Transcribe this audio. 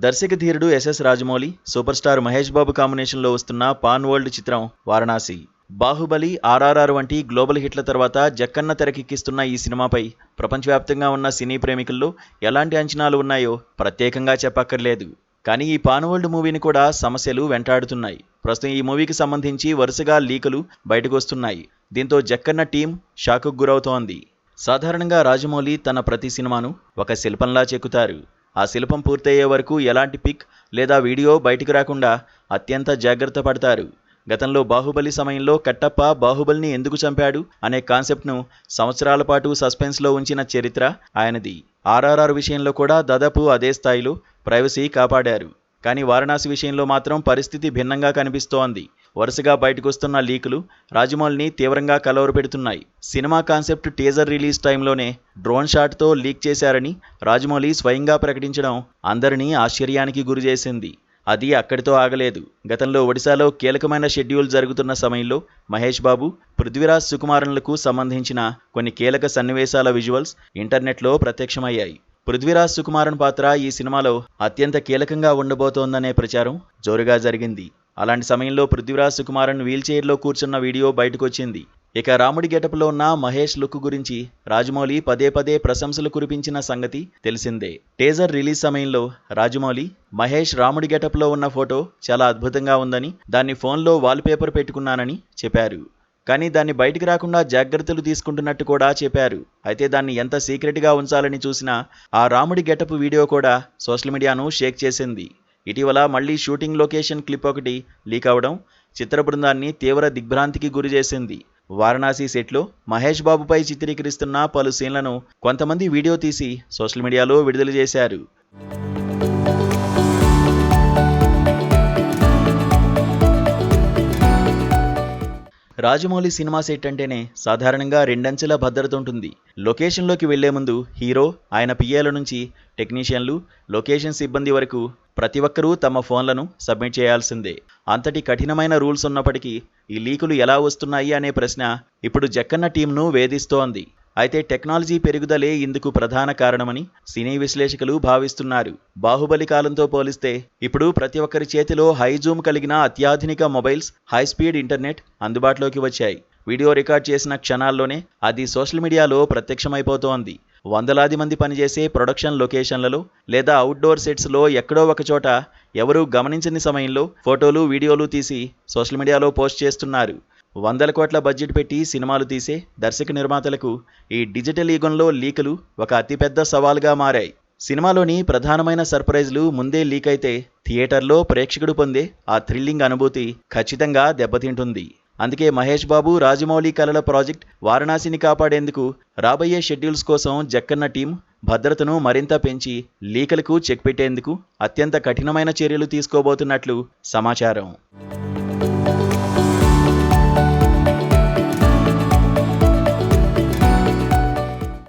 దర్శక ధీరుడు SS Rajamouli, super star Mahesh Babu కాంబినేషన్లో వస్తున్న పాన్ వరల్డ్ చిత్రం వారణాసి. బాహుబలి, ఆర్ఆర్ఆర్ వంటి గ్లోబల్ హిట్ల తర్వాత జక్కన్న తెరకెక్కిస్తున్న ఈ సినిమాపై ప్రపంచవ్యాప్తంగా ఉన్న సినీ ప్రేమికుల్లో ఎలాంటి అంచనాలు ఉన్నాయో ప్రత్యేకంగా చెప్పక్కర్లేదు. కానీ ఈ పాన్ వరల్డ్ మూవీని కూడా సమస్యలు వెంటాడుతున్నాయి. ప్రస్తుతం ఈ మూవీకి సంబంధించి వరుసగా లీకులు బయటకు వస్తున్నాయి. దీంతో జక్కన్న టీం షాక్కు గురవుతోంది. సాధారణంగా రాజమౌళి తన ప్రతి సినిమాను ఒక శిల్పంలా చెక్కుతారు. ఆ శిల్పం పూర్తయ్యే వరకు ఎలాంటి పిక్ లేదా వీడియో బయటికి రాకుండా అత్యంత జాగ్రత్త పడతారు. గతంలో బాహుబలి సమయంలో కట్టప్ప బాహుబలిని ఎందుకు చంపాడు అనే కాన్సెప్ట్ను సంవత్సరాల పాటు సస్పెన్స్లో ఉంచిన చరిత్ర ఆయనది. ఆర్ఆర్ఆర్ విషయంలో కూడా దాదాపు అదే స్థాయిలో ప్రైవసీ కాపాడారు. కానీ వారణాసి విషయంలో మాత్రం పరిస్థితి భిన్నంగా కనిపిస్తోంది. వరుసగా బయటకొస్తున్న లీకులు రాజమౌళిని తీవ్రంగా కలవరపెడుతున్నాయి. సినిమా కాన్సెప్ట్ టీజర్ రిలీజ్ టైంలోనే డ్రోన్ షాట్తో లీక్ చేశారని రాజమౌళి స్వయంగా ప్రకటించడం అందరినీ ఆశ్చర్యానికి గురిచేసింది. అది అక్కడితో ఆగలేదు. గతంలో ఒడిశాలో కీలకమైన షెడ్యూల్ జరుగుతున్న సమయంలో మహేష్ బాబు, పృథ్వీరాజ్ సుకుమారన్లకు సంబంధించిన కొన్ని కీలక సన్నివేశాల విజువల్స్ ఇంటర్నెట్లో ప్రత్యక్షమయ్యాయి. పృథ్వీరాజ్ సుకుమారన్ పాత్ర ఈ సినిమాలో అత్యంత కీలకంగా ఉండబోతోందనే ప్రచారం జోరుగా జరిగింది. అలాంటి సమయంలో పృథ్వీరాజ్ సుకుమారన్ వీల్చైర్లో కూర్చున్న వీడియో బయటకొచ్చింది. ఇక రాముడి గెటప్లో ఉన్న మహేష్ లుక్ గురించి రాజమౌళి పదే పదే ప్రశంసలు కురిపించిన సంగతి తెలిసిందే. టీజర్ రిలీజ్ సమయంలో రాజమౌళి మహేష్ రాముడి గెటప్లో ఉన్న ఫోటో చాలా అద్భుతంగా ఉందని, దాన్ని ఫోన్లో వాల్పేపర్ పెట్టుకున్నానని చెప్పారు. కానీ దాన్ని బయటికి రాకుండా జాగ్రత్తలు తీసుకుంటున్నట్టు కూడా చెప్పారు. అయితే దాన్ని ఎంత సీక్రెట్గా ఉంచాలని చూసినా ఆ రాముడి గెటప్ వీడియో కూడా సోషల్ మీడియాను షేక్ చేసింది. ఇటీవల మళ్లీ షూటింగ్ లొకేషన్ క్లిప్ ఒకటి లీక్ అవడం చిత్ర బృందాన్ని తీవ్ర దిగ్భ్రాంతికి గురిచేసింది. వారణాసి సెట్లో మహేష్ బాబుపై చిత్రీకరిస్తున్న పలు సీన్లను కొంతమంది వీడియో తీసి సోషల్ మీడియాలో విడుదల చేశారు. రాజమౌళి సినిమా సెట్ అంటేనే సాధారణంగా రెండంచెల భద్రత ఉంటుంది. లొకేషన్లోకి వెళ్లే ముందు హీరో, ఆయన పిఏల నుంచి టెక్నీషియన్లు, లొకేషన్ సిబ్బంది వరకు ప్రతి ఒక్కరూ తమ ఫోన్లను సబ్మిట్ చేయాల్సిందే. అంతటి కఠినమైన రూల్స్ ఉన్నప్పటికీ ఈ లీకులు ఎలా వస్తున్నాయి అనే ప్రశ్న ఇప్పుడు జక్కన్న టీంను వేధిస్తోంది. అయితే టెక్నాలజీ పెరుగుదలే ఇందుకు ప్రధాన కారణమని సినీ విశ్లేషకులు భావిస్తున్నారు. బాహుబలి కాలంతో పోలిస్తే ఇప్పుడు ప్రతి ఒక్కరి చేతిలో హై జూమ్ కలిగిన అత్యాధునిక మొబైల్స్, హై స్పీడ్ ఇంటర్నెట్ అందుబాటులోకి వచ్చాయి. వీడియో రికార్డ్ చేసిన క్షణాల్లోనే అది సోషల్ మీడియాలో ప్రత్యక్షమైపోతోంది. వందలాది మంది పనిచేసే ప్రొడక్షన్ లొకేషన్లలో లేదా అవుట్డోర్ సెట్స్లో ఎక్కడో ఒకచోట ఎవరూ గమనించని సమయంలో ఫోటోలు, వీడియోలు తీసి సోషల్ మీడియాలో పోస్ట్ చేస్తున్నారు. వందల కోట్ల బడ్జెట్ పెట్టి సినిమాలు తీసే దర్శక నిర్మాతలకు ఈ డిజిటల్ యుగంలో లీకులు ఒక అతిపెద్ద సవాల్గా మారాయి. సినిమాలోని ప్రధానమైన సర్ప్రైజ్లు ముందే లీక్ అయితే థియేటర్లో ప్రేక్షకుడు పొందే ఆ థ్రిల్లింగ్ అనుభూతి ఖచ్చితంగా దెబ్బతింటుంది. అందుకే మహేష్ బాబు, రాజమౌళి కలల ప్రాజెక్ట్ వారణాసిని కాపాడేందుకు రాబోయే షెడ్యూల్స్ కోసం జక్కన్న టీం భద్రతను మరింత పెంచి లీకులకు చెక్ పెట్టేందుకు అత్యంత కఠినమైన చర్యలు తీసుకోబోతున్నట్లు సమాచారం.